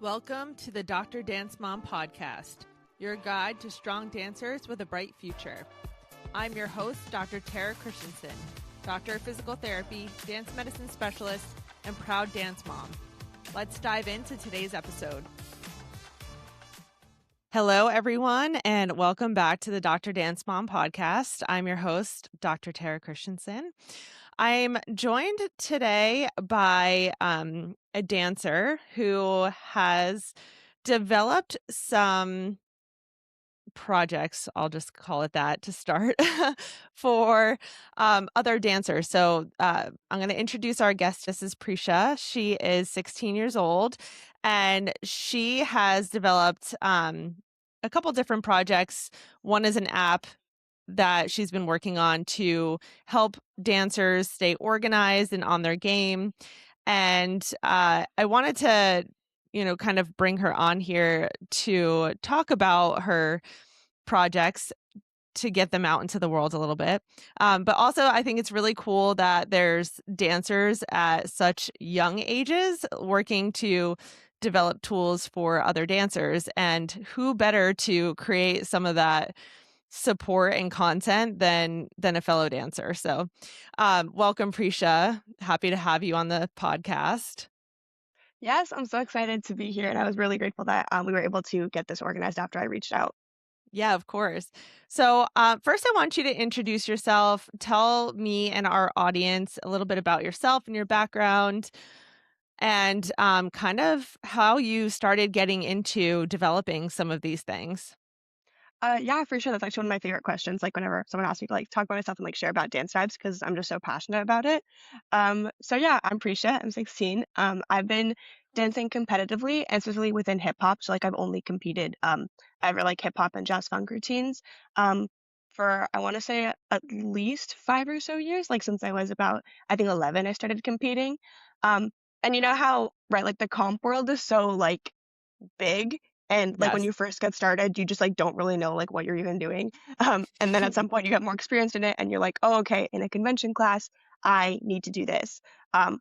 Welcome to the Dr. Dance Mom podcast, your guide to strong dancers with a bright future. I'm your host, Dr. Tara Christensen, doctor of physical therapy, dance medicine specialist, and proud dance mom. Let's dive into today's episode. Hello, everyone, and welcome back to the Dr. Dance Mom podcast. I'm your host, Dr. Tara Christensen. I'm joined today by a dancer who has developed some projects, I'll just call it that to start, for other dancers. So I'm going to introduce our guest. This is Prisha. She is 16 years old, and she has developed a couple different projects. One is an app that she's been working on to help dancers stay organized and on their game. And I wanted to, kind of bring her on here to talk about her projects to get them out into the world a little bit. But also, I think it's really cool that there's dancers at such young ages working to develop tools for other dancers. And who better to create some of that support and content than a fellow dancer. So welcome, Prisha. Happy to have you on the podcast. Yes, I'm so excited to be here, and I was really grateful that we were able to get this organized after I reached out. Yeah, of course. So first, I want you to introduce yourself. Tell me and our audience a little bit about yourself and your background, and kind of how you started getting into developing some of these things. Yeah, for sure. That's actually one of my favorite questions. Like whenever someone asks me to talk about myself and share about dance vibes, because I'm just so passionate about it. So yeah, I'm Prisha. I'm 16. I've been dancing competitively and specifically within hip hop. So I've only competed ever hip hop and jazz funk routines. For I want to say at least 5 or so years, since I was about I think 11, I started competing. And you know how the comp world is so big, and when Yes. you first get started you just don't really know what you're even doing, and then at some point you get more experience in it and you're like, oh, okay, in a convention class I need to do this.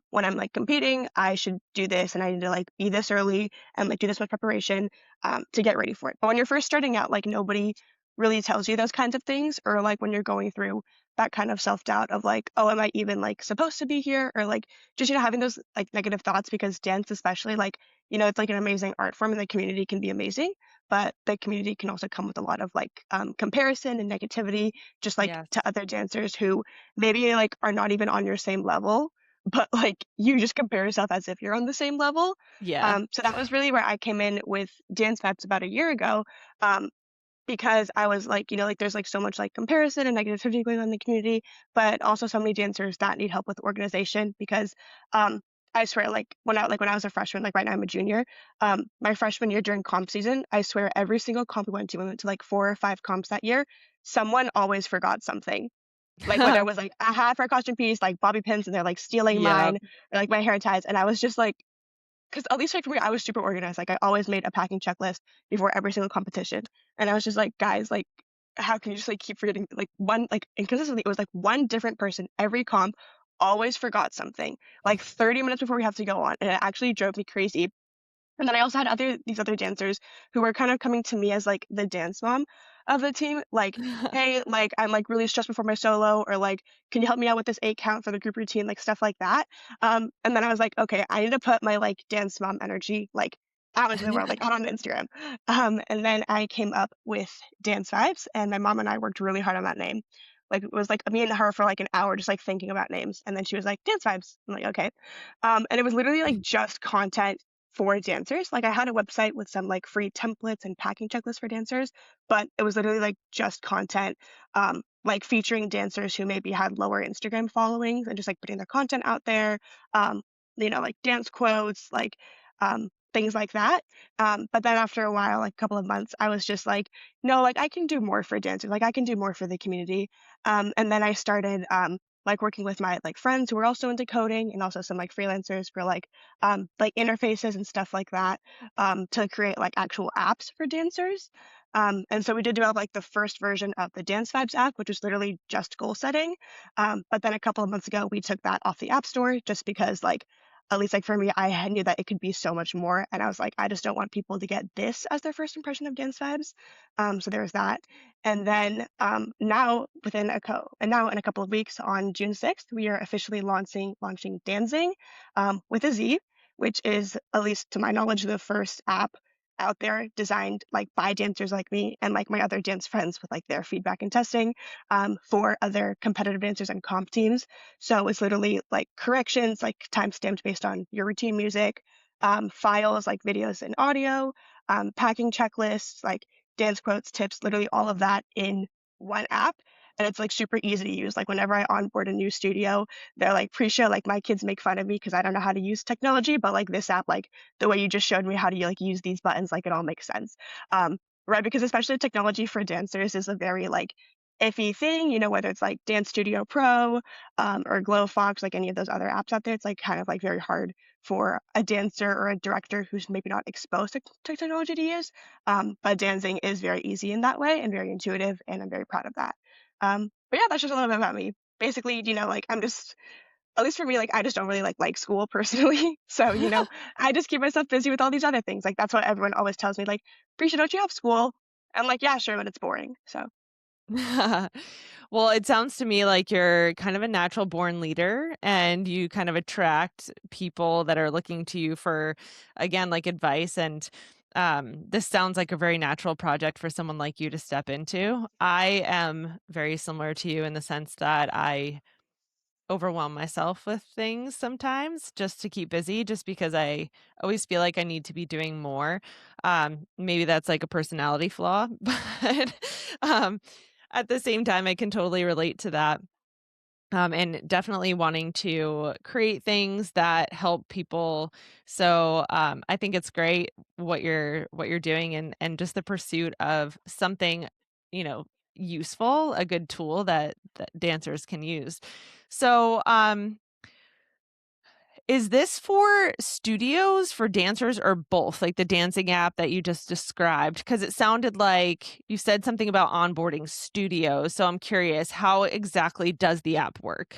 When I'm competing I should do this, and I need to be this early and do this much preparation to get ready for it. But when you're first starting out, nobody really tells you those kinds of things, or when you're going through that kind of self-doubt of oh, am I even supposed to be here, or just having those negative thoughts, because dance especially it's an amazing art form and the community can be amazing, but the community can also come with a lot of comparison and negativity, just Yes. to other dancers who maybe are not even on your same level, but you just compare yourself as if you're on the same level. Yeah. So that was really where I came in with Dance Vibes about a year ago. Because I was there's so much comparison and negativity going on in the community, but also so many dancers that need help with organization, because I swear when I was a freshman, right now I'm a junior, my freshman year during comp season, I swear every single comp we went to 4 or 5 comps that year, someone always forgot something. Whether it was a hat for a costume piece, bobby pins, and they're stealing Yeah. mine, or my hair ties, and I was just because at least for me, I was super organized. I always made a packing checklist before every single competition. And I was just guys, how can you just keep forgetting one, inconsistently, it was one different person every comp always forgot something 30 minutes before we have to go on. And it actually drove me crazy. And then I also had these other dancers who were kind of coming to me as the dance mom of the team. Hey, I'm really stressed before my solo, or can you help me out with this 8 count for the group routine, stuff like that. And then I was okay, I need to put my dance mom energy out into the world, out on Instagram. And then I came up with Dance Vibes, and my mom and I worked really hard on that name. It was me and her for an hour just thinking about names, and then she was Dance Vibes. I'm okay. And it was literally just content for dancers. I had a website with some free templates and packing checklists for dancers, but it was literally just content, featuring dancers who maybe had lower Instagram followings, and just putting their content out there, dance quotes, things like that. But then after a while, a couple of months, I was just no, I can do more for dancers. I can do more for the community. And then I started working with my friends who were also into coding, and also some freelancers for interfaces and stuff like that, to create actual apps for dancers. And so we did develop the first version of the Dance Vibes app, which was literally just goal setting. But then a couple of months ago, we took that off the App Store, just because at least like for me, knew that it could be so much more. And I was like, I just don't want people to get this as their first impression of dance vibes. So there was that. And then now in a couple of weeks on June 6th, we are officially launching DanZING with a Z, which is, at least to my knowledge, the first app out there designed like by dancers like me and like my other dance friends with like their feedback and testing for other competitive dancers and comp teams. So it's literally like corrections, like time stamped based on your routine music, files like videos and audio, packing checklists, like dance quotes, tips, literally all of that in one app. And it's like super easy to use. Like whenever I onboard a new studio, they're like, Prisha, like my kids make fun of me because I don't know how to use technology, but like this app, like the way you just showed me how to like use these buttons, like it all makes sense. Um, right? Because especially technology for dancers is a very like iffy thing, whether it's like Dance Studio Pro or GlowFox, like any of those other apps out there, it's like kind of like very hard for a dancer or a director who's maybe not exposed to technology to use. But dancing is very easy in that way and very intuitive, and I'm very proud of that. But yeah, that's just a little bit about me. Basically, like I'm just, at least for me, like I just don't really like school personally. So, I just keep myself busy with all these other things. Like that's what everyone always tells me, like, Prisha, don't you have school? I'm like, yeah, sure, but it's boring. So Well, it sounds to me like you're kind of a natural born leader and you kind of attract people that are looking to you for, again, like advice. And this sounds like a very natural project for someone like you to step into. I am very similar to you in the sense that I overwhelm myself with things sometimes just to keep busy, just because I always feel like I need to be doing more. Maybe that's like a personality flaw, but um, at the same time, I can totally relate to that. And definitely wanting to create things that help people. So I think it's great what you're doing, and just the pursuit of something, you know, useful, a good tool that dancers can use. So is this for studios, for dancers, or both? Like the dancing app that you just described? Because it sounded like you said something about onboarding studios. So I'm curious, how exactly does the app work?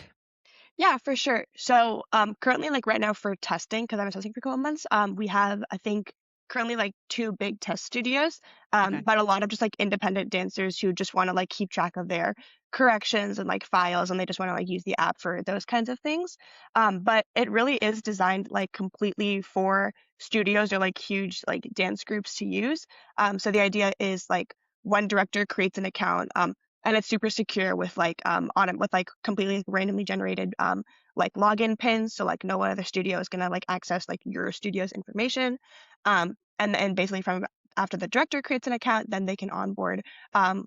yeah, for sure. So, currently, like right now for testing, because I'm testing for a couple months, we have, I think, currently like two big test studios, Okay. but a lot of just like independent dancers who just want to like keep track of their corrections and like files, and they just want to like use the app for those kinds of things. But it really is designed like completely for studios or like huge like dance groups to use. So the idea is like one director creates an account. And it's super secure with like on it with like completely randomly generated like login pins, so like no other studio is gonna like access like your studio's information. And then basically from after the director creates an account, then they can onboard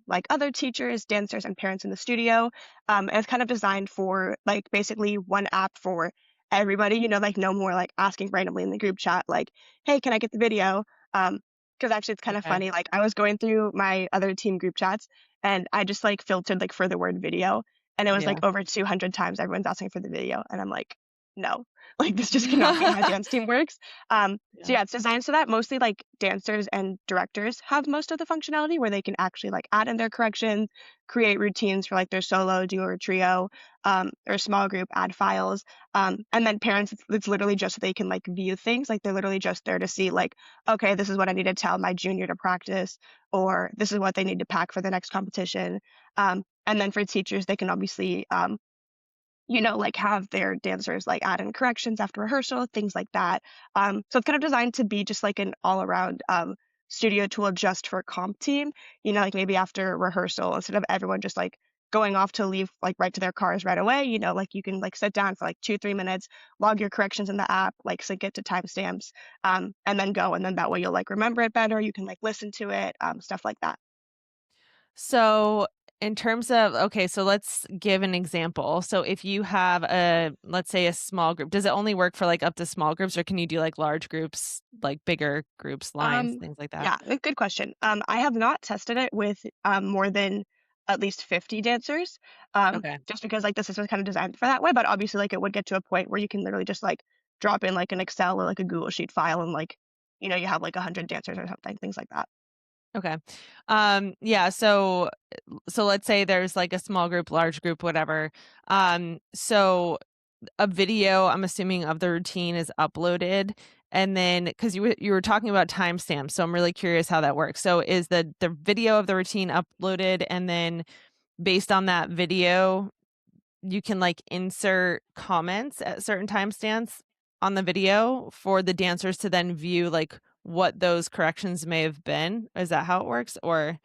like other teachers, dancers, and parents in the studio. And it's kind of designed for like basically one app for everybody, like no more like asking randomly in the group chat like, hey, can I get the video? Because actually it's kind of Okay. funny, like I was going through my other team group chats, and I just like filtered like for the word video, and it was like Yeah. over 200 times everyone's asking for the video, and I'm like, no, like this just cannot be how dance team works. So Yeah. yeah, it's designed so that mostly like dancers and directors have most of the functionality where they can actually like add in their corrections, create routines for like their solo, duo, or trio, or small group, add files. And then parents, it's literally just so they can like view things. Like they're literally just there to see like, okay, this is what I need to tell my junior to practice, or this is what they need to pack for the next competition. And then for teachers, they can obviously, like have their dancers like add in corrections after rehearsal, things like that. So it's kind of designed to be just like an all around studio tool just for comp team, like maybe after rehearsal, instead of everyone just like going off to leave like right to their cars right away, like you can like sit down for like 2, 3 minutes, log your corrections in the app, like sync it to timestamps, and then go. And then that way you'll like remember it better. You can like listen to it, stuff like that. So, in terms of, okay, so let's give an example. So, if you have let's say a small group, does it only work for like up to small groups, or can you do like large groups, like bigger groups, lines, Um, things like that? yeah, good question. I have not tested it with more than at least 50 dancers, Okay. just because like the system is kind of designed for that way. But obviously, like it would get to a point where you can literally just like drop in like an Excel or like a Google Sheet file, and like you have like 100 dancers or something, things like that. Okay. Yeah, so let's say there's like a small group, large group, whatever. So a video, I'm assuming, of the routine is uploaded, and then because you were talking about timestamps, so I'm really curious how that works. So is the video of the routine uploaded, and then based on that video, you can, like, insert comments at certain timestamps on the video for the dancers to then view, like, what those corrections may have been? Is that how it works? Or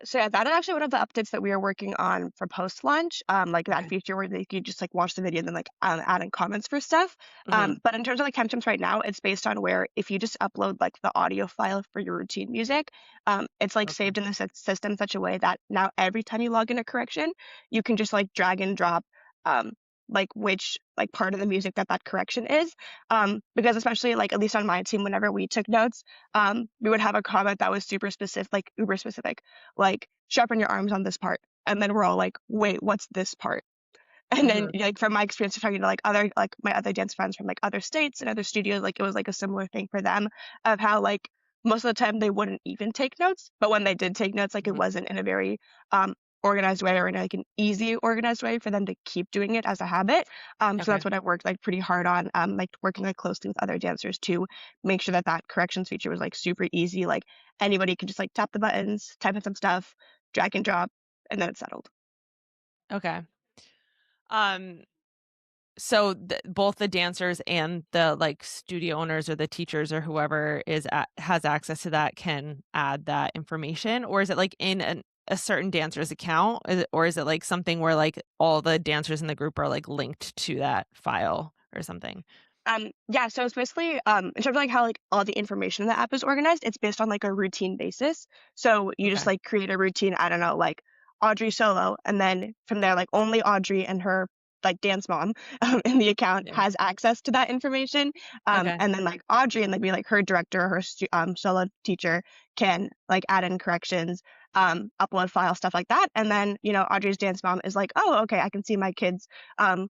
So yeah, that is actually one of the updates that we are working on for post launch. Like that okay. feature where they could just like watch the video and then like add in comments for stuff. Mhm. But in terms of like timestamps right now, it's based on where if you just upload like the audio file for your routine music, it's like Okay. saved in the system in such a way that now every time you log in a correction, you can just like drag and drop um like which like part of the music that that correction is. Because especially like at least on my team, whenever we took notes, we would have a comment that was super specific, like uber specific, like sharpen your arms on this part. And then we're all like, wait, what's this part? And then Mhm. like from my experience of talking to like other like my other dance friends from like other states and other studios, like it was like a similar thing for them of how like most of the time they wouldn't even take notes, but when they did take notes, like it Mhm. wasn't in a very organized way or in like an easy organized way for them to keep doing it as a habit. So Okay. that's what I worked like pretty hard on, like working like closely with other dancers to make sure that that corrections feature was like super easy. Like anybody could just like tap the buttons, type in some stuff, drag and drop, and then it's settled. Okay. Um, so both the dancers and the, like, studio owners or the teachers or whoever has access to that can add that information? Or is it, like, in a certain dancer's account? Or is it, like, something where, like, all the dancers in the group are, like, linked to that file or something? Yeah, so it's basically in terms of like how like all the information in the app is organized, it's based on like a routine basis. So you just Okay. like create a routine, I don't know, like Audrey solo, and then from there, like only Audrey and her like dance mom in the account Yeah. has access to that information. Okay. And then like Audrey and like be like her director, her solo teacher can like add in corrections, upload file stuff like that. And then Audrey's dance mom is like, oh, okay, I can see my kid's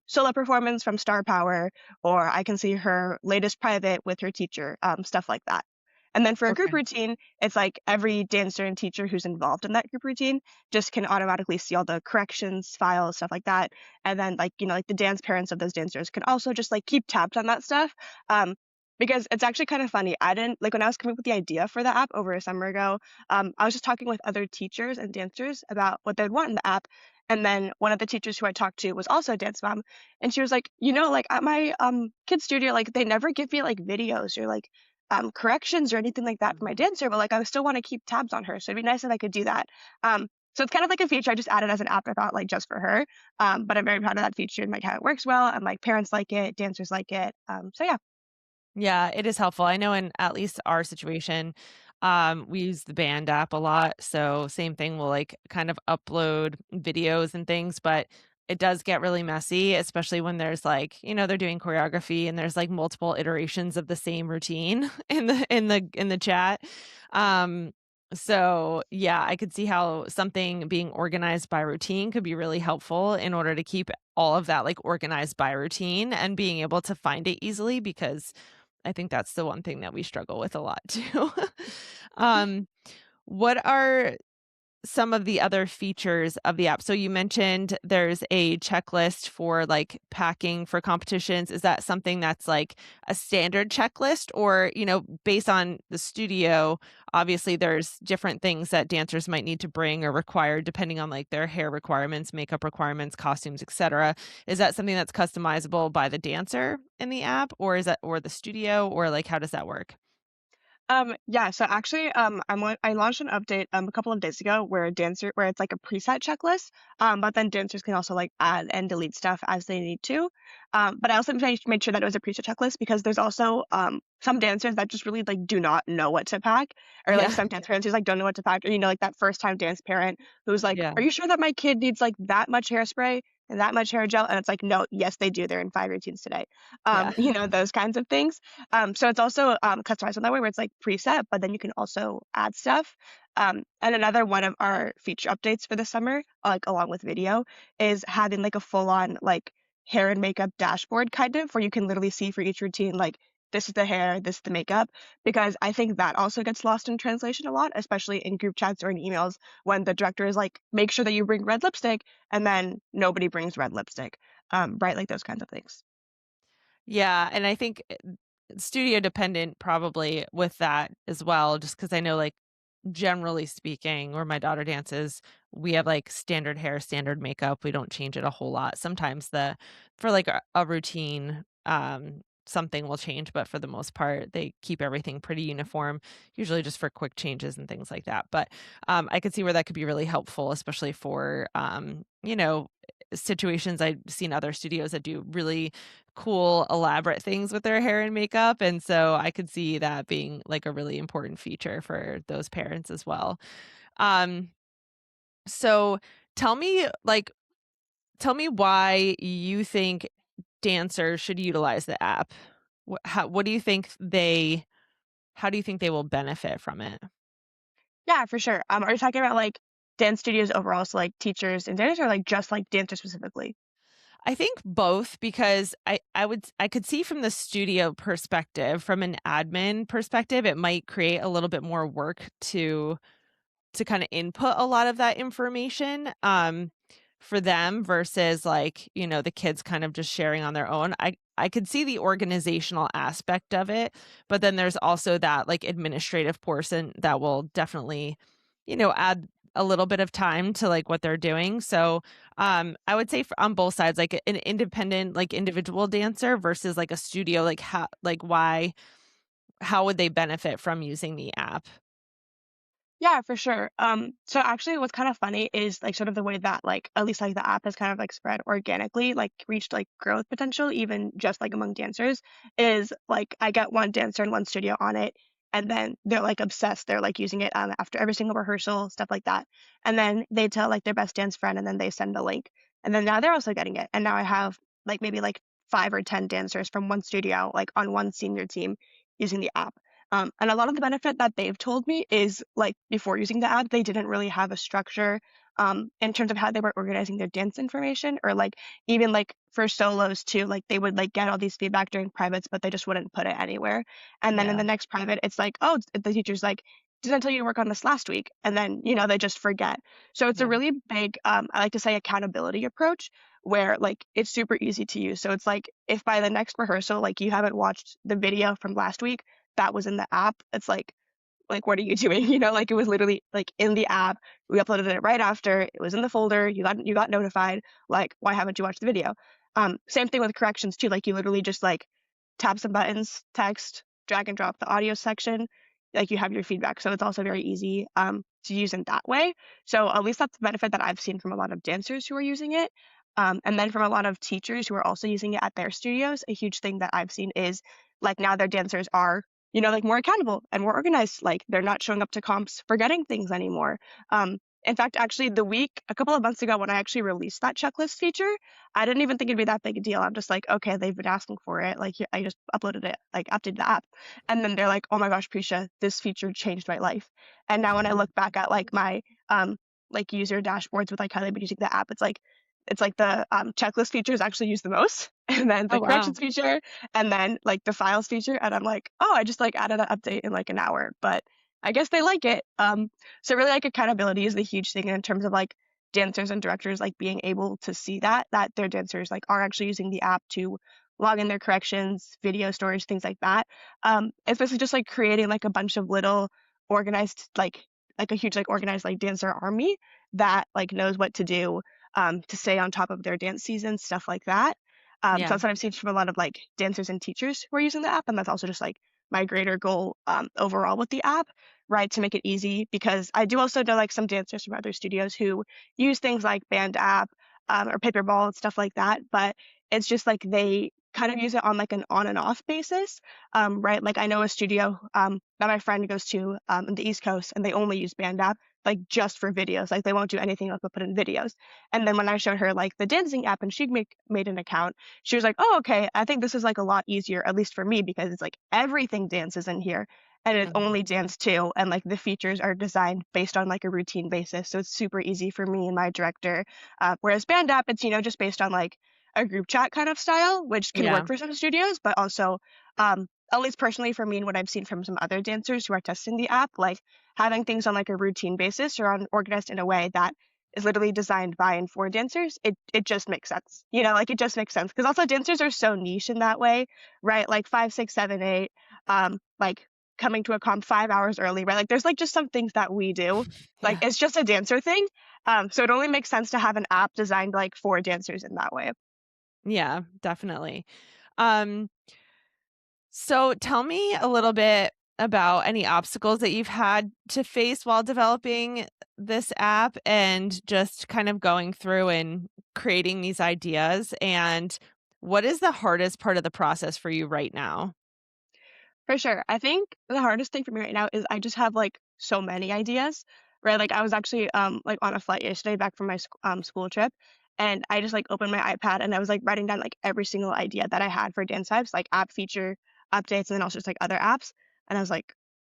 solo performance from Star Power, or I can see her latest private with her teacher, stuff like that. And then for a group Okay. routine, it's like every dancer and teacher who's involved in that group routine just can automatically see all the corrections, files, stuff like that. And then like the dance parents of those dancers can also just like keep tabs on that stuff. Because it's actually kind of funny. I didn't like when I was coming up with the idea for the app over a summer ago. I was just talking with other teachers and dancers about what they'd want in the app. And then one of the teachers who I talked to was also a dance mom, and she was like, like at my kids studio, like they never give me like videos or like corrections or anything like that for my Mhm. dancer, but like I still want to keep tabs on her. So it'd be nice if I could do that. So it's kind of like a feature I just added as an afterthought, like just for her. But I'm very proud of that feature and like how it works well, and like parents like it, dancers like it. So yeah. Yeah, it is helpful. I know in at least our situation, we use the band app a lot. So same thing, we'll like kind of upload videos and things, but it does get really messy, especially when there's like, they're doing choreography and there's like multiple iterations of the same routine in the chat. Um, so yeah, I could see how something being organized by routine could be really helpful in order to keep all of that like organized by routine and being able to find it easily because I think that's the one thing that we struggle with a lot too. Um, what are some of the other features of the app? So you mentioned there's a checklist for like packing for competitions. Is that something that's like a standard checklist or, based on the studio, obviously there's different things that dancers might need to bring or require depending on like their hair requirements, makeup requirements, costumes, etc. Is that something that's customizable by the dancer in the app or the studio or like how does that work? Yeah, so actually, I launched an update a couple of days ago where it's like a preset checklist, but then dancers can also like add and delete stuff as they need to. But I also made sure that it was a preset checklist because there's also some dancers that just really like do not know what to pack, or like Yeah. some dance parents who's like don't know what to pack, or like that first time dance parent who's like, Yeah. "Are you sure that my kid needs like that much hairspray and that much hair gel?" And it's like, "No, yes, they do. They're in 5 routines today." Yeah. Those kinds of things. So it's also customized in that way where it's like preset, but then you can also add stuff. And another one of our feature updates for the summer, like along with video, is having like a full on like hair and makeup dashboard kind of where you can literally see for each routine like this is the hair, this is the makeup, because I think that also gets lost in translation a lot, especially in group chats or in emails when the director is like, make sure that you bring red lipstick, and then nobody brings red lipstick. right? Like those kinds of things. Yeah, and I think studio dependent probably with that as well, just because I know, like, generally speaking, where my daughter dances, we have, like, standard hair, standard makeup, we don't change it a whole lot. Sometimes for, like, a routine, something will change, but for the most part, they keep everything pretty uniform, usually just for quick changes and things like that. But, I could see where that could be really helpful, especially for, situations. I've seen other studios that do really cool, elaborate things with their hair and makeup, and so I could see that being, like, a really important feature for those parents as well. Um, so tell me, like tell me why you think dancers should utilize the app. What do you think how do you think they will benefit from it? Yeah, for sure. Are you talking about like dance studios overall, so like teachers and dancers, or like just like dancers specifically? I think both because I could see from the studio perspective, from an admin perspective, it might create a little bit more work to kinda input a lot of that information, for them versus, like, the kids kind of just sharing on their own. I could see the organizational aspect of it, but then there's also that, like, administrative portion that will definitely, add a little bit of time to, like, what they're doing. So, I would say on both sides, like, an independent, like, individual dancer versus, like, a studio, like, how would they benefit from using the app? Yeah, for sure. So actually what's kind of funny is like sort of the way that like at least like the app has kind of like spread organically, like reached like growth potential, even just like among dancers, is like I get one dancer in one studio on it, and then they're like obsessed. They're like using it after every single rehearsal, stuff like that. And then they tell like their best dance friend and then they send the link. And then now they're also getting it. And now I have like maybe like 5 or 10 dancers from one studio, like on one senior team using the app. And a lot of the benefit that they've told me is like before using the app, they didn't really have a structure in terms of how they were organizing their dance information, or like even like for solos too, like they would like get all these feedback during privates, but they just wouldn't put it anywhere. And then in Yeah, the next private, it's like, oh, the teacher's like, didn't I tell you to work on this last week? And then, they just forget. So it's a yeah, really big, I like to say accountability approach where like it's super easy to use. So it's like if by the next rehearsal, like you haven't watched the video from last week, that was in the app, it's like, what are you doing? Like it was literally like in the app. We uploaded it right after. It was in the folder. You got notified. Like, why haven't you watched the video? Same thing with corrections too. Like you literally just like tap some buttons, text, drag and drop the audio section. Like you have your feedback. So it's also very easy to use in that way. So at least that's the benefit that I've seen from a lot of dancers who are using it. And then from a lot of teachers who are also using it at their studios, a huge thing that I've seen is like now their dancers are like more accountable and more organized. Like they're not showing up to comps forgetting things anymore. In fact, actually, a couple of months ago, when I actually released that checklist feature, I didn't even think it'd be that big a deal. I'm just like, okay, they've been asking for it. Like, I just uploaded it, like, updated the app. And then they're like, oh my gosh, Prisha, this feature changed my life. And now when I look back at like my, like user dashboards with like how they've been using the app, it's like the checklist feature is actually used the most, and then Oh, the wow. corrections feature, and then like the files feature, and I'm like, oh, I just like added an update in like an hour, but I guess they like it. So really like accountability is the huge thing in terms of like dancers and directors like being able to see that their dancers like are actually using the app to log in their corrections, video storage, things like that. It's basically just like creating like a bunch of little organized like a huge like organized like dancer army that like knows what to do to stay on top of their dance season, stuff like that. So Yeah. that's what I've seen from a lot of like dancers and teachers who are using the app, and that's also just like my greater goal overall with the app, right? To make it easy, because I do also know like some dancers from other studios who use things like Band app or Paperball and stuff like that, but it's just like they kind of use it on like an on and off basis, right? Like I know a studio that my friend goes to in the East Coast, and they only use Band app like just for videos. Like they won't do anything else but put in videos. And then when I showed her like the DanZIng app and she made an account, she was like, "Oh, okay. I think this is like a lot easier, at least for me, because it's like everything dances in here, and it's Mhm. only dance too, and like the features are designed based on like a routine basis, so it's super easy for me and my director. Whereas Band app, it's just based on like a group chat kind of style, which can Yeah. work for some studios, but also at least personally for me and what I've seen from some other dancers who are testing the app, like having things on like a routine basis or on organized in a way that is literally designed by and for dancers, it just makes sense. Like it just makes sense because also dancers are so niche in that way, right? Like 5, 6, 7, 8, like coming to a comp 5 hours early, right? Like there's like just some things that we do. Like Yeah. it's just a dancer thing. So it only makes sense to have an app designed like for dancers in that way. Yeah, definitely. Um, so tell me a little bit about any obstacles that you've had to face while developing this app and just kind of going through and creating these ideas. And what is the hardest part of the process for you right now? For sure. I think the hardest thing for me right now is I just have like so many ideas, right? Like I was actually like on a flight yesterday back from my school trip, and I just like opened my iPad and I was like writing down like every single idea that I had for dance types, like app feature updates, and then also just like other apps. And I was like,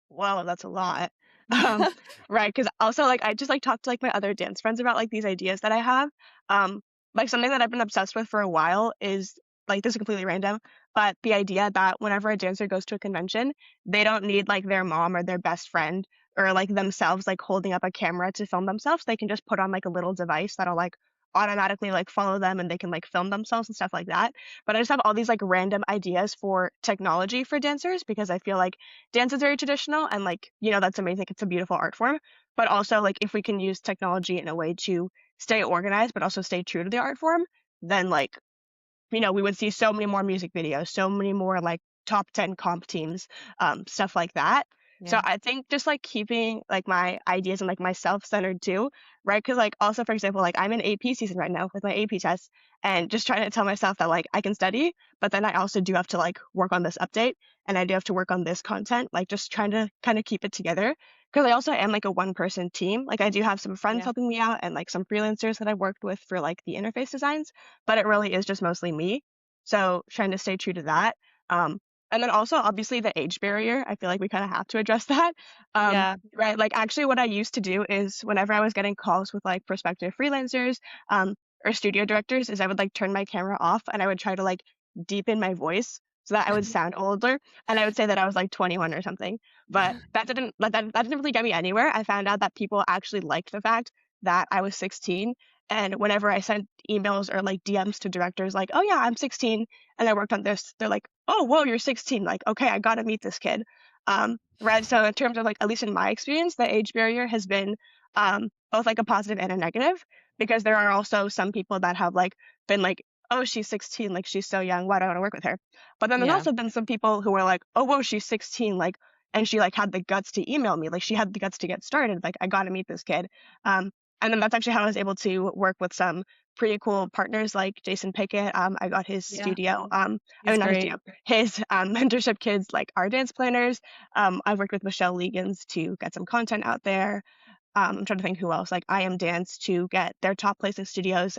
wow, that's a lot. Um, right? Because also like I just like talked to like my other dance friends about like these ideas that I have. Um, like something that I've been obsessed with for a while is like this is completely random, but the idea that whenever a dancer goes to a convention, they don't need like their mom or their best friend or like themselves like holding up a camera to film themselves. They can just put on like a little device that'll like automatically like follow them and they can like film themselves and stuff like that. But I just have all these like random ideas for technology for dancers because I feel like dance is very traditional and like, that's amazing. It's a beautiful art form. But also like if we can use technology in a way to stay organized but also stay true to the art form, then like we would see so many more music videos, so many more like top 10 comp teams, stuff like that. So Yeah. I think just like keeping like my ideas and like myself centered too, right? Because like also for example, like I'm in AP season right now with my AP tests, and just trying to tell myself that like I can study, but then I also do have to like work on this update, and I do have to work on this content, like just trying to kind of keep it together. Because I also am like a one person team. Like I do have some friends Yeah. helping me out and like some freelancers that I've worked with for like the interface designs, but it really is just mostly me. So trying to stay true to that. Um, and then also obviously the age barrier. I feel like we kind of have to address that. Yeah. Right. Like actually what I used to do is whenever I was getting calls with like prospective freelancers, or studio directors, is I would like turn my camera off and I would try to like deepen my voice so that I would sound older. And I would say that I was like 21 or something. But that didn't really get me anywhere. I found out that people actually liked the fact that I was 16, and whenever I sent emails or like DMs to directors, like, oh yeah, I'm 16 and I worked on this, they're like, oh, whoa, you're 16. Like, okay, I got to meet this kid. Right. So in terms of like, at least in my experience, the age barrier has been both like a positive and a negative, because there are also some people that have like been like, oh, she's 16, like she's so young, why do I want to work with her? But then there's Yeah. also been some people who are like, oh, whoa, she's 16, like, and she like had the guts to email me, like she had the guts to get started, like I got to meet this kid. Um, and then that's actually how I was able to work with some pretty cool partners like Jason Pickett. I got his Yeah. studio. I He's mean, not his great. studio, his mentorship kids like our dance planners. I've worked with Michelle Legans to get some content out there. I'm trying to think who else, like I Am Dance to get their top placing studios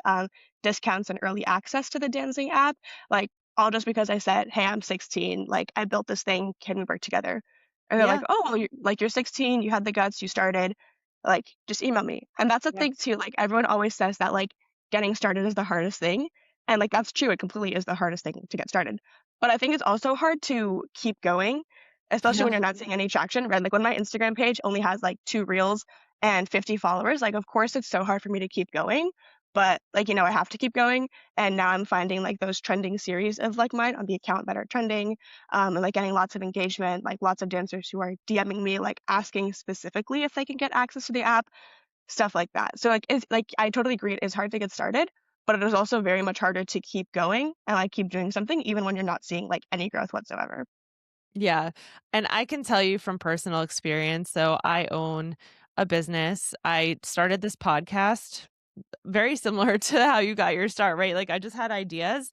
discounts and early access to the DanZIng app. Like all just because I said, hey, I'm 16, like I built this thing, can we work together? And they're like, Yeah. oh, well, you're 16, you had the guts, you started, like just email me. And that's the Yeah. thing too. Like everyone always says that like getting started is the hardest thing, and like that's true. It completely is the hardest thing to get started. But I think it's also hard to keep going, especially when Yeah. you're not seeing any traction. Right? Like when my Instagram page only has like 2 reels and 50 followers, like of course it's so hard for me to keep going. But like I have to keep going, and now I'm finding like those trending series of like mine on the account that are trending, and like getting lots of engagement, like lots of dancers who are DMing me, like asking specifically if they can get access to the app, stuff like that. So like it's like I totally agree it is hard to get started, but it is also very much harder to keep going and like keep doing something even when you're not seeing like any growth whatsoever. Yeah. And I can tell you from personal experience. So I own a business. I started this podcast very similar to how you got your start, right? Like I just had ideas.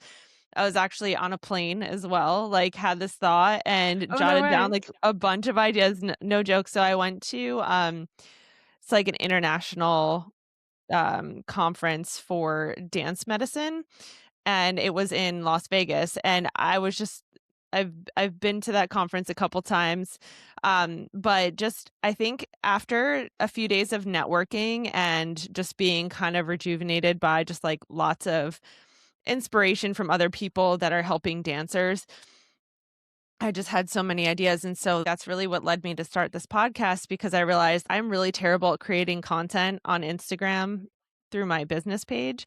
I was actually on a plane as well, like had this thought and Oh no jotted down way. like a bunch of ideas. No joke. So I went to it's like an international conference for dance medicine, and it was in Las Vegas, and I was just I've been to that conference a couple times, but just I think after a few days of networking and just being kind of rejuvenated by just like lots of inspiration from other people that are helping dancers, I just had so many ideas, and so that's really what led me to start this podcast because I realized I'm really terrible at creating content on Instagram. through my business page.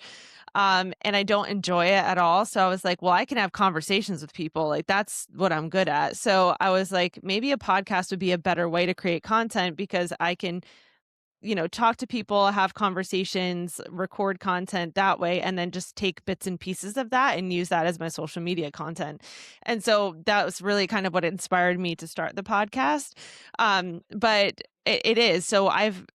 And I don't enjoy it at all. So I was like, well, I can have conversations with people. Like that's what I'm good at. So I was like, maybe a podcast would be a better way to create content because I can, talk to people, have conversations, record content that way, and then just take bits and pieces of that and use that as my social media content. And so that was really kind of what inspired me to start the podcast. But it is. So I've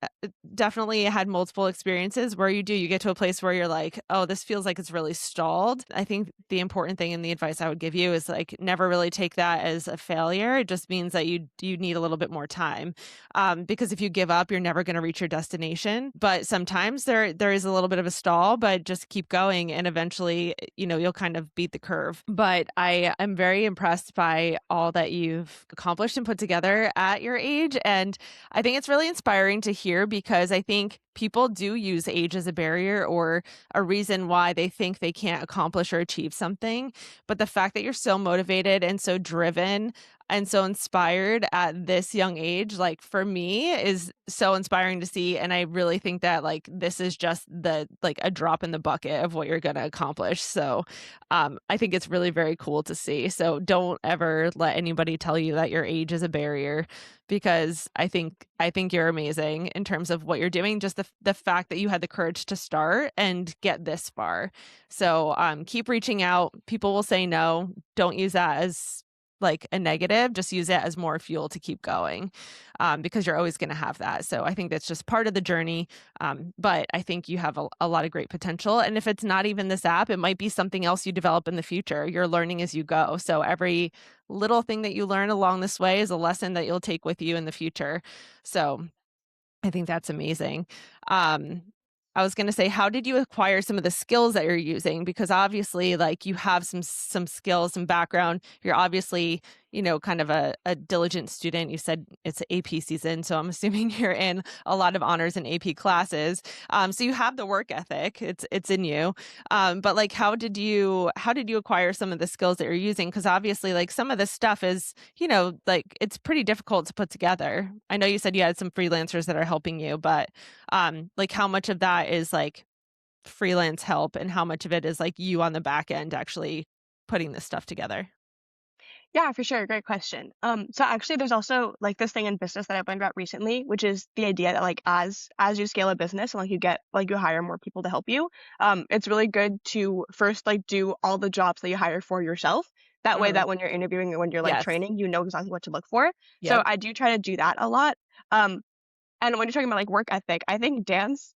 definitely had multiple experiences where you get to a place where you're like, oh, this feels like it's really stalled. I think the important thing and the advice I would give you is like never really take that as a failure. It just means that you need a little bit more time. Because if you give up, you're never going to reach your destination. But sometimes there is a little bit of a stall, but just keep going, and eventually, you'll kind of beat the curve. But I am very impressed by all that you've accomplished and put together at your age, and I think it's really inspiring to hear because I think people do use age as a barrier or a reason why they think they can't accomplish or achieve something. But the fact that you're so motivated and so driven and so inspired at this young age, like for me, is so inspiring to see. And I really think that like this is just like a drop in the bucket of what you're going to accomplish. So I think it's really very cool to see. So don't ever let anybody tell you that your age is a barrier because I think you're amazing in terms of what you're doing. Just the fact that you had the courage to start and get this far. So keep reaching out. People will say no. Don't use that as like a negative, just use it as more fuel to keep going, because you're always going to have that. So I think that's just part of the journey. But I think you have a lot of great potential. And if it's not even this app, it might be something else you develop in the future. You're learning as you go. So every little thing that you learn along this way is a lesson that you'll take with you in the future. So I think that's amazing. Um, I was going to say, how did you acquire some of the skills that you're using? Because obviously, like you have some skills, some background. You're obviously, kind of a diligent student. You said it's AP season, so I'm assuming you're in a lot of honors and AP classes. So you have the work ethic. It's in you. But like, how did you acquire some of the skills that you're using? Because obviously, like some of this stuff is, like it's pretty difficult to put together. I know you said you had some freelancers that are helping you, but like how much of that is like freelance help and how much of it is like you on the back end actually putting this stuff together? Yeah, for sure. Great question. So actually there's also like this thing in business that I've learned about recently, which is the idea that like as you scale a business and like you get like you hire more people to help you, it's really good to first like do all the jobs that you hire for yourself. That way Mm, that when you're interviewing or when you're like yes. training, you know exactly what to look for. So Yep. I do try to do that a lot. Um, and when you're talking about like work ethic, I think dance,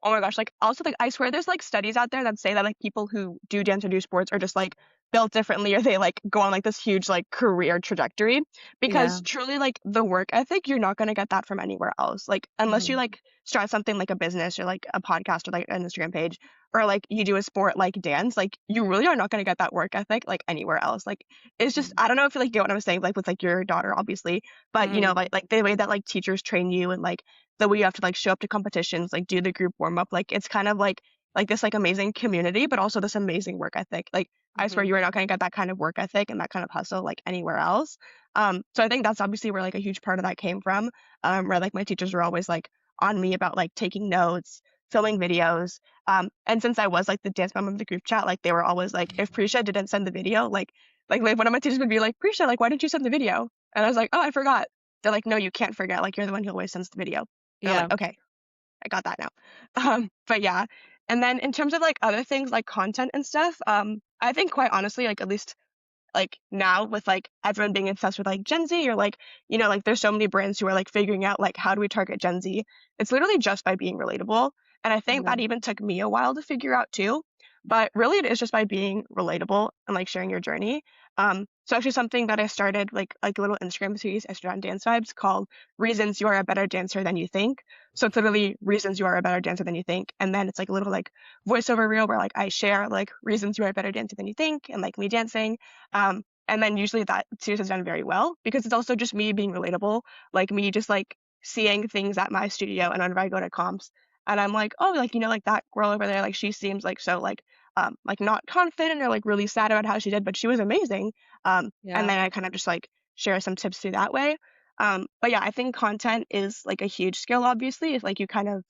oh my gosh, like also like I swear there's like studies out there that say that like people who do dance or do sports are just like built differently or they like go on like this huge like career trajectory Yeah. because truly like the work ethic you're not going to get that from anywhere else like unless you Hmm. like start something like a business or like a podcast or like an Instagram page or like you do a sport like dance like you really are not going to get that work ethic like anywhere else like it's just I don't know if you like get what I'm saying like with like your daughter obviously but you know Hmm. like the way that like teachers train you and like the way you have to like show up to competitions, like do the group warm up, like it's kind of like this like amazing community, but also this amazing work ethic. Like I swear Hmm. you are not gonna get that kind of work ethic and that kind of hustle like anywhere else. So I think that's obviously where like a huge part of that came from. Where like my teachers were always like on me about like taking notes, filming videos. And since I was like the dance mom of the group chat, like they were always like, if Prisha didn't send the video, like one of my teachers would be like, Prisha, like why didn't you send the video? And I was like, oh, I forgot. They're like, no, you can't forget. Like you're the one who always sends the video. And I'm like, Yeah. okay, I got that now. But yeah. And then in terms of like other things like content and stuff, I think quite honestly, like at least like now with like everyone being obsessed with like Gen Z or like, you know, like there's so many brands who are like figuring out like how do we target Gen Z? It's literally just by being relatable. And I think that Hmm. even took me a while to figure out too. But really it is just by being relatable and like sharing your journey. So actually something that I started like a little Instagram series I started on Dance Vibes called Reasons You Are a Better Dancer Than You Think. So it's literally reasons you are a better dancer than you think. And then it's like a little like voiceover reel where like I share like reasons you are a better dancer than you think and like me dancing. And then usually that series has done very well because it's also just me being relatable, like me just like seeing things at my studio and whenever I go to comps and I'm like, oh, like, you know, like that girl over there, like she seems like so like not confident or like really sad about how she did, but she was amazing. And Yeah. then I kind of just like share some tips through that way. But yeah, I think content is like a huge skill, obviously. It's like you kind of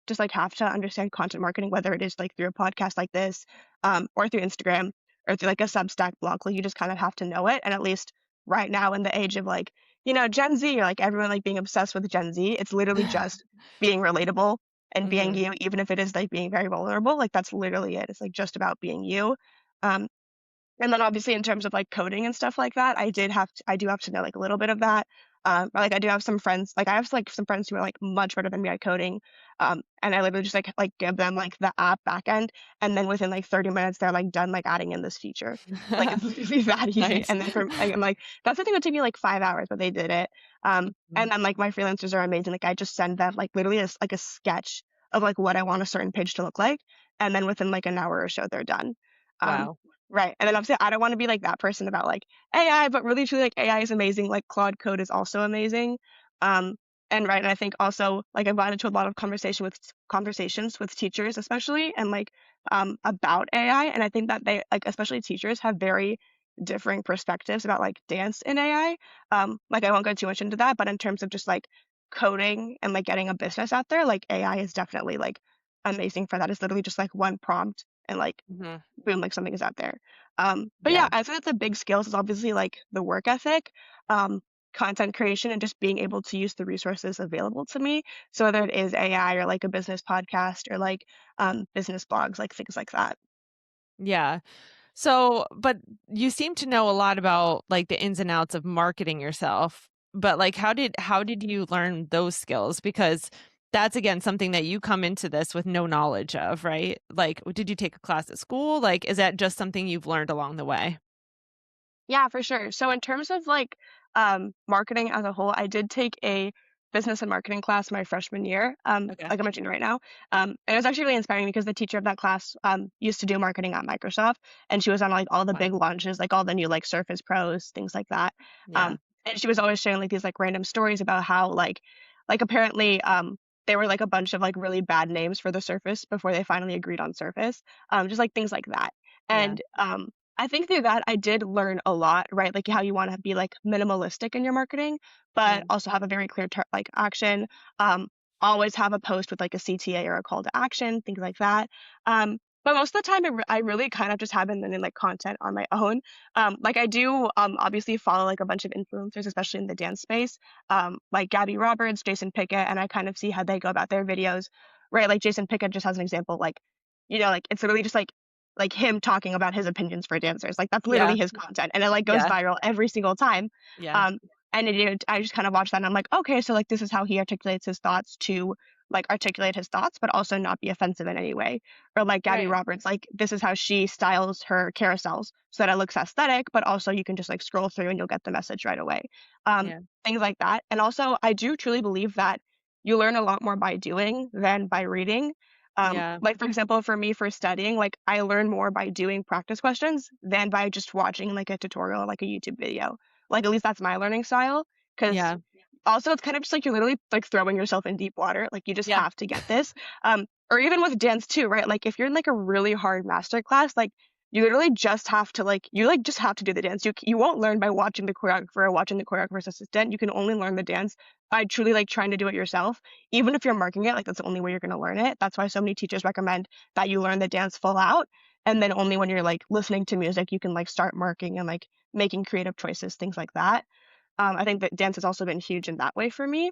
just like have to understand content marketing, whether it is like through a podcast like this, or through Instagram or through like a Substack blog. Like you just kind of have to know it. And at least right now in the age of like, Gen Z or like everyone like being obsessed with Gen Z, it's literally just being relatable and being Mhm. you, even if it is like being very vulnerable. Like that's literally it. It's like just about being you. Um, and then obviously in terms of like coding and stuff like that, I do have to know like a little bit of that. Or, like I do have some friends, like I have like some friends who are like much better than me at coding. And I literally just like give them like the app backend, and then within like 30 minutes they're like done like adding in this feature. Like it's literally that easy. Nice. And then I'm like, that's the thing that would take me like 5 hours, but they did it. Mhm. And then like my freelancers are amazing. Like I just send them like literally like a sketch of like what I want a certain page to look like, and then within like an hour or so they're done. Um, Wow. Right. And then obviously I don't want to be like that person about like AI, but really truly like AI is amazing. Like Claude Code is also amazing. Um, and right, and I think also like I've gotten into a lot of conversations with teachers, especially and like about AI. And I think that they like especially teachers have very differing perspectives about like dance in AI. Like I won't go too much into that, but in terms of just like coding and like getting a business out there, like AI is definitely like amazing for that. It's literally just like one prompt and like Mhm. boom, like something is out there. But yeah, Yeah. I think that the big skills is obviously like the work ethic, um, content creation, and just being able to use the resources available to me. So whether it is AI or like a business podcast or like business blogs, like things like that. Yeah. So, but you seem to know a lot about like the ins and outs of marketing yourself. But like how did you learn those skills? Because that's again something that you come into this with no knowledge of, right? Like did you take a class at school? Like is that just something you've learned along the way? Yeah, for sure. So in terms of like marketing as a whole, I did take a business and marketing class my freshman year, Okay. like I'm mentioning right now. And it was actually really inspiring because the teacher of that class used to do marketing at Microsoft, and she was on like all the big Fun. launches, like all the new like Surface Pros, things like that. Yeah. And she was always sharing like these like random stories about how like apparently they were like a bunch of like really bad names for the Surface before they finally agreed on Surface, just like things like that. Yeah. And I think through that I did learn a lot, right? Like how you want to be like minimalistic in your marketing, Yeah. but also have a very clear like action. Um, Always have a post with like a CTA or a call to action, things like that. But most of the time, I really kind of just have been learning like content on my own. Like I do obviously follow like a bunch of influencers, especially in the dance space, like Gabby Roberts, Jason Pickett, and I kind of see how they go about their videos, right? Like Jason Pickett just has an example, like like it's really just like him talking about his opinions for dancers. Like that's Yeah. literally his content, and it like goes Yeah. viral every single time. Yeah. Um, and I just kind of watch that, and I'm like, okay, so like this is how he articulates his thoughts to like articulate his thoughts, but also not be offensive in any way. Or like Gabby Right. Roberts, like this is how she styles her carousels so that it looks aesthetic, but also you can just like scroll through and you'll get the message right away. Um, Yeah. Things like that. And also, I do truly believe that you learn a lot more by doing than by reading. Yeah. Like for example, for me for studying, like I learn more by doing practice questions than by just watching like a tutorial or like a YouTube video. Like at least that's my learning style. Because Yeah. also it's kind of just like you're literally like throwing yourself in deep water. Like you just Yeah. have to get this. Or even with dance too, right? Like if you're in like a really hard master class, like you literally just have to like you like just have to do the dance. You won't learn by watching the choreographer or watching the choreographer's assistant. You can only learn the dance by truly like trying to do it yourself. Even if you're marking it, like that's the only way you're gonna learn it. That's why so many teachers recommend that you learn the dance full out. And then only when you're like listening to music, you can like start marking and like making creative choices, things like that. I think that dance has also been huge in that way for me.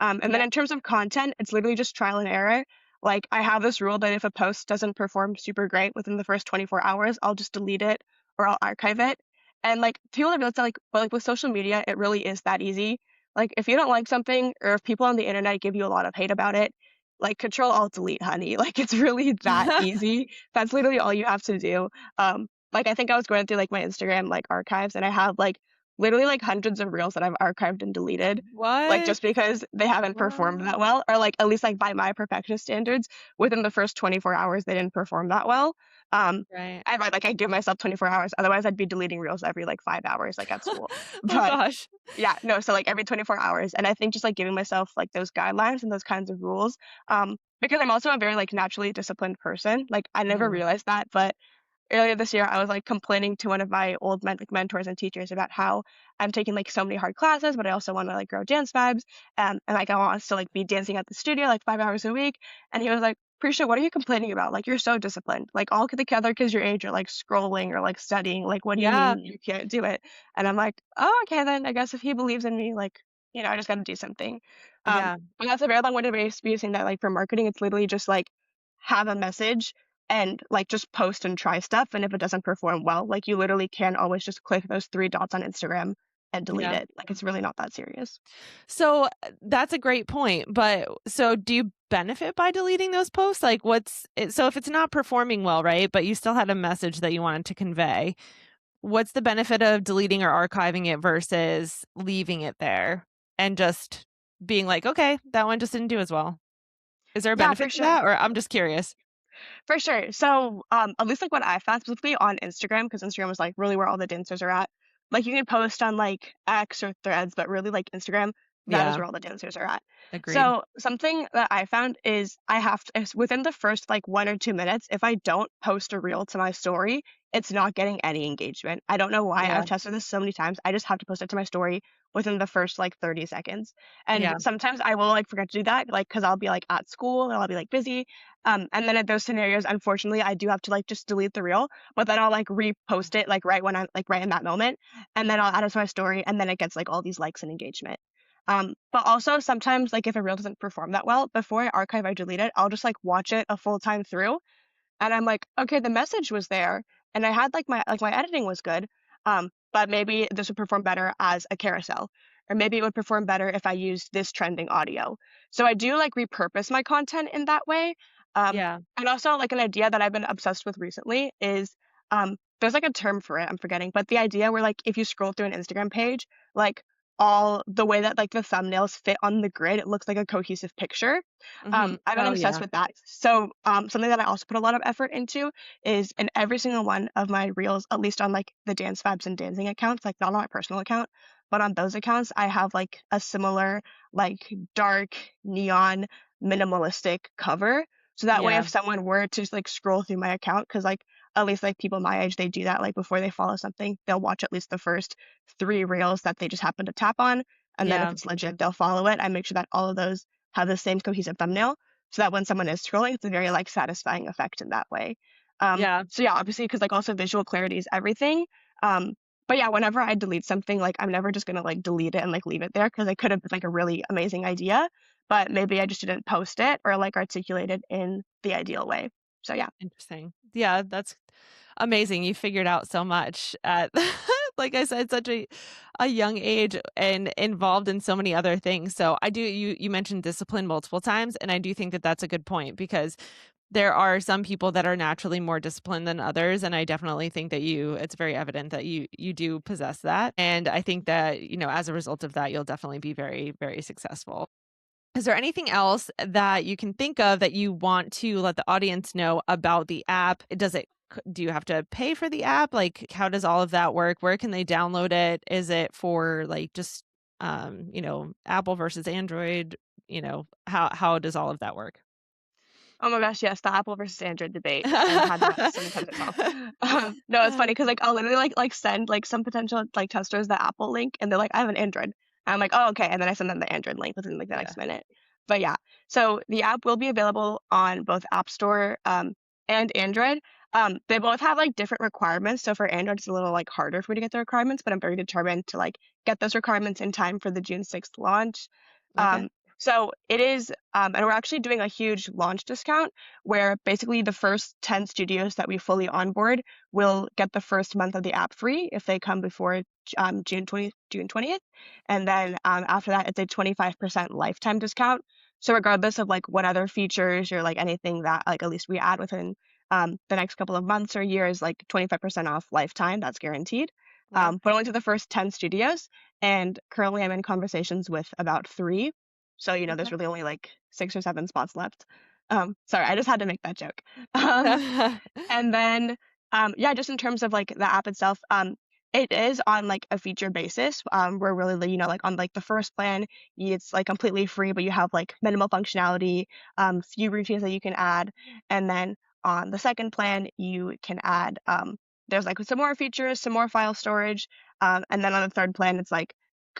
And then Yeah. in terms of content, it's literally just trial and error. Like I have this rule that if a post doesn't perform super great within the first 24 hours, I'll just delete it or I'll archive it. And like people have realized that like with social media, it really is that easy. Like if you don't like something or if people on the internet give you a lot of hate about it, like control alt delete, honey. Like it's really that easy. That's literally all you have to do. Like I think I was going through like my Instagram like archives and I have like literally like hundreds of reels that I've archived and deleted like What? just because they haven't performed What? that well or like at least like by my perfectionist standards within the first 24 hours they didn't perform that well. Right. I give myself 24 hours, otherwise I'd be deleting reels every like 5 hours like at school. Oh But gosh. yeah, no, so like every 24 hours. And I think just like giving myself like those guidelines and those kinds of rules, because I'm also a very like naturally disciplined person. Like I never Mhm. realized that, but earlier this year, I was like complaining to one of my old mentors and teachers about how I'm taking like so many hard classes, but I also want to like grow dance vibes, and like I want us to like be dancing at the studio like 5 hours a week. And he was like, Prisha, what are you complaining about? Like you're so disciplined. Like all the other kids your age are like scrolling or like studying. Like what do you Yeah. mean you can't do it? And I'm like, oh, okay, then I guess if he believes in me, like I just got to do something. Yeah. But that's a very long-winded way of saying that like for marketing, it's literally just like have a message and like just post and try stuff. And if it doesn't perform well, like you literally can always just click those three dots on Instagram and delete Yeah. it. Like it's really not that serious. So that's a great point. But so do you benefit by deleting those posts? Like so if it's not performing well, right? But you still had a message that you wanted to convey, what's the benefit of deleting or archiving it versus leaving it there and just being like, okay, that one just didn't do as well? Is there a Yeah, for benefit to sure. that? Or I'm just curious. For sure. So, at least like what I found specifically on Instagram, because Instagram was like really where all the dancers are at. Like you can post on like X or Threads, but really like Instagram, that is Yeah, where all the dancers are at. agreed. So something that I found is I have to, is within the first like 1 or 2 minutes, if I don't post a reel to my story, it's not getting any engagement. I don't know why. I've Yeah. tested this so many times. I just have to post it to my story within the first like 30 seconds. And Yeah. sometimes I will like forget to do that, like because I'll be like at school and I'll be like busy, and then in those scenarios, unfortunately, I do have to like just delete the reel, but then I'll like repost it like right when I'm like right in that moment, and then I'll add it to my story, and then it gets like all these likes and engagement. But also sometimes like if a reel doesn't perform that well, before I archive or delete it, I'll just like watch it a full time through, and I'm like, okay, the message was there, and I had like my editing was good, but maybe this would perform better as a carousel, or maybe it would perform better if I used this trending audio. So I do like repurpose my content in that way. Yeah. And also like an idea that I've been obsessed with recently is there's like a term for it, I'm forgetting, but the idea where like if you scroll through an Instagram page, like all the way that like the thumbnails fit on the grid, it looks like a cohesive picture. I've been Oh, obsessed yeah. with that. So, something that I also put a lot of effort into is in every single one of my reels, at least on like the Dance Fabs and Dancing accounts, like not on my personal account, but on those accounts, I have like a similar, like dark neon minimalistic cover. So that way, Yeah. if someone were to like scroll through my account, because like at least like people my age, they do that like before they follow something, they'll watch at least the first three reels that they just happen to tap on. And then if Yeah. it's legit, they'll follow it. I make sure that all of those have the same cohesive thumbnail so that when someone is scrolling, it's a very like satisfying effect in that way. Yeah. So yeah, obviously, because like also visual clarity is everything. Um, but yeah, whenever I delete something, like I'm never just gonna like delete it and like leave it there because it could have been like a really amazing idea, but maybe I just didn't post it or like articulate it in the ideal way. So yeah. Interesting. Yeah, that's amazing. You figured out so much at like I said, such a young age and involved in so many other things. So I do you mentioned discipline multiple times, and I do think that that's a good point because there are some people that are naturally more disciplined than others, and I definitely think that it's very evident that you do possess that. And I think that, as a result of that, you'll definitely be very, very successful. Is there anything else that you can think of that you want to let the audience know about the app? Do you have to pay for the app? Like, how does all of that work? Where can they download it? Is it for like just, Apple versus Android? How does all of that work? Oh my gosh, yes, the Apple versus Android debate. I've had that so many times myself. No, it's funny because like I'll literally like send like some potential like testers the Apple link, and they're like, I have an Android. And I'm like, oh okay, and then I send them the Android link within like the Yeah. next minute. But yeah, so the app will be available on both App Store and Android. They both have like different requirements. So for Android, it's a little like harder for me to get the requirements, but I'm very determined to like get those requirements in time for the June 6th launch. Okay. Um, so it is, and we're actually doing a huge launch discount where basically the first 10 studios that we fully onboard will get the first month of the app free if they come before June 20th. And then after that, it's a 25% lifetime discount. So regardless of like what other features or like anything that like at least we add within the next couple of months or years, like 25% off lifetime, that's guaranteed. Wow. But only to the first 10 studios. And currently I'm in conversations with about three. So, there's Okay. really only like 6 or 7 spots left. Sorry, I just had to make that joke. Um, and then, yeah, just in terms of like the app itself, it is on like a feature basis. We're really, like on like the first plan, it's like completely free, but you have like minimal functionality, few routines that you can add. And then on the second plan, you can add, there's like some more features, some more file storage. And then on the third plan, it's like,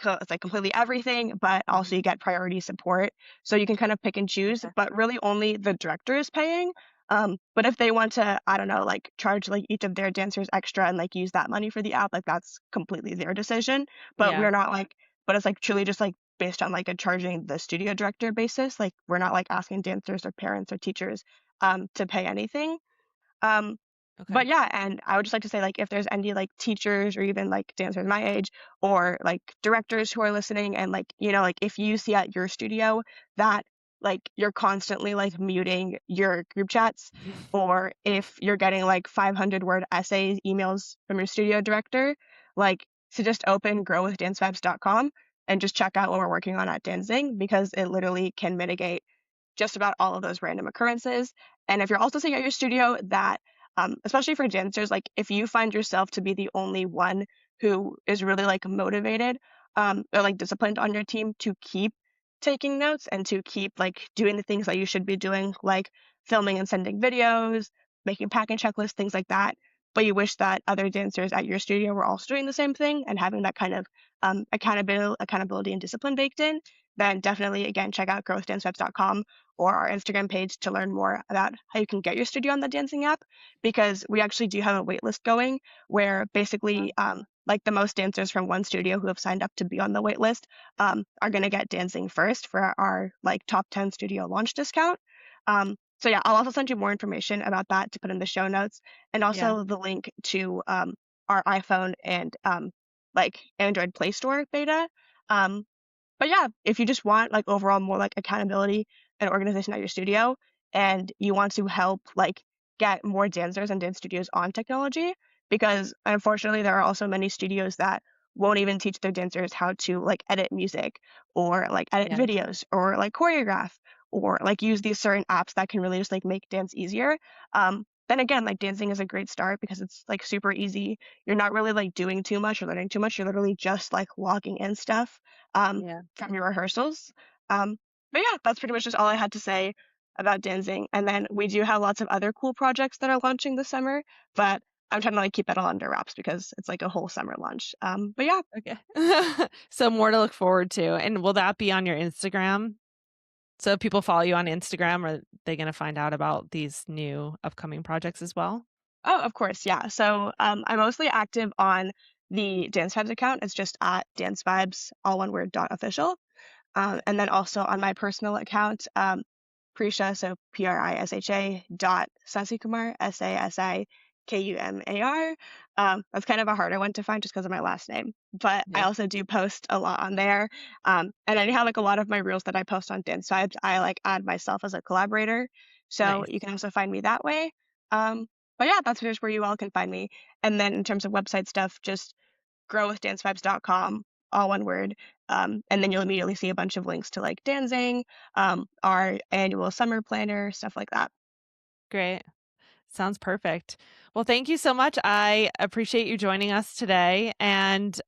it's like completely everything, but also you get priority support. So you can kind of pick and choose, Okay. but really only the director is paying. But if they want to, I don't know, like charge like each of their dancers extra and like use that money for the app, like that's completely their decision. But Yeah. we're not like, but it's like truly just like based on like a charging the studio director basis. Like we're not like asking dancers or parents or teachers to pay anything. Um, Okay. but yeah, and I would just like to say, like, if there's any like teachers or even like dancers my age or like directors who are listening, and like, you know, like if you see at your studio that like you're constantly like muting your group chats, or if you're getting like 500-word essays, emails from your studio director, like to just open growwithdancevibes.com and just check out what we're working on at DanZING, because it literally can mitigate just about all of those random occurrences. And if you're also seeing at your studio that, especially for dancers, like if you find yourself to be the only one who is really like motivated or like disciplined on your team to keep taking notes and to keep like doing the things that you should be doing, like filming and sending videos, making packing checklists, things like that. But you wish that other dancers at your studio were also doing the same thing and having that kind of accountability and discipline baked in, then definitely, again, check out growthdancewebs.com or our Instagram page to learn more about how you can get your studio on the DanZING app, because we actually do have a wait list going where basically like the most dancers from one studio who have signed up to be on the wait list are going to get DanZING first for our like top 10 studio launch discount. So yeah, I'll also send you more information about that to put in the show notes, and Yeah. also the link to our iPhone and like Android Play Store beta. Um, but yeah, if you just want like overall more like accountability and organization at your studio, and you want to help like get more dancers and dance studios on technology, because unfortunately there are also many studios that won't even teach their dancers how to like edit music or like edit Yeah. videos or like choreograph or like use these certain apps that can really just like make dance easier. Then again, like DanZING is a great start because it's like super easy. You're not really like doing too much or learning too much. You're literally just like logging in stuff. Yeah. From your rehearsals. But yeah, that's pretty much just all I had to say about DanZING. And then we do have lots of other cool projects that are launching this summer, but I'm trying to like keep that all under wraps because it's like a whole summer launch. But yeah, Okay. So more to look forward to. And will that be on your Instagram? So if people follow you on Instagram, are they going to find out about these new upcoming projects as well? oh, of course, yeah. So I'm mostly active on the Dance Vibes account. It's just at Dance Vibes, all one word, .official. Okay. And then also on my personal account, Prisha, so Prisha dot Sasikumar, Sasikumar. That's kind of a harder one to find just because of my last name. But I Yeah. also do post a lot on there. And anyhow, like a lot of my reels that I post on Dance Vibes, I like add myself as a collaborator. So Nice. you can also find me that way. But yeah, that's just where you all can find me. And then in terms of website stuff, just growwithdancevibes.com, all one word. And then you'll immediately see a bunch of links to like DanZING, our annual summer planner, stuff like that. Great. Sounds perfect. Well, thank you so much. I appreciate you joining us today. And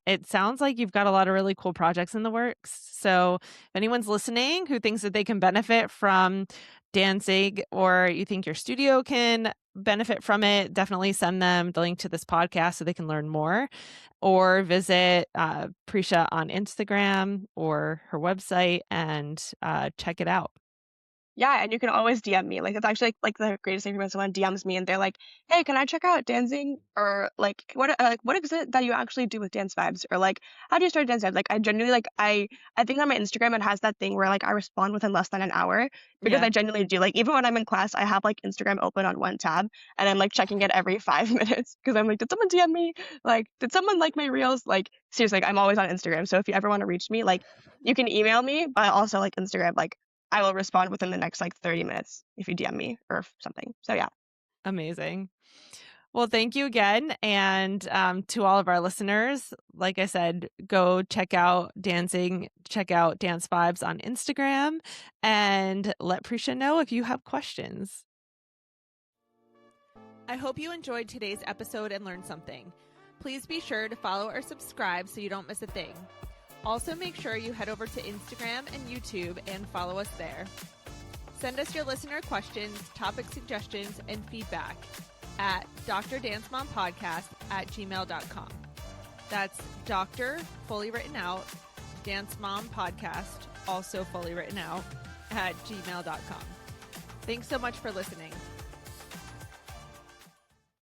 it sounds like you've got a lot of really cool projects in the works. So if anyone's listening who thinks that they can benefit from dancing, or you think your studio can benefit from it, definitely send them the link to this podcast so they can learn more, or visit Prisha on Instagram or her website and check it out. Yeah, and you can always DM me. Like it's actually like the greatest thing when someone DMs me and they're like, "Hey, can I check out dancing?" Or like what is it that you actually do with Dance Vibes? Or like how do you start Dance Vibes? Like I genuinely like I think on my Instagram it has that thing where like I respond within less than an hour, because Yeah, I genuinely do. Like even when I'm in class, I have like Instagram open on one tab and I'm like checking it every 5 minutes because I'm like, did someone DM me? Like did someone like my reels? Like seriously, like, I'm always on Instagram. So if you ever want to reach me, like you can email me, but also like Instagram, like I will respond within the next like 30 minutes if you DM me or something. So yeah. amazing. Well, thank you again. And to all of our listeners, like I said, go check out DanZING, check out Dance Vibes on Instagram, and let Prisha know if you have questions. I hope you enjoyed today's episode and learned something. Please be sure to follow or subscribe so you don't miss a thing. Also, make sure you head over to Instagram and YouTube and follow us there. Send us your listener questions, topic suggestions, and feedback at drdancemompodcast@gmail.com. That's Dr. fully written out, Dance Mom Podcast, also fully written out, at gmail.com. Thanks so much for listening.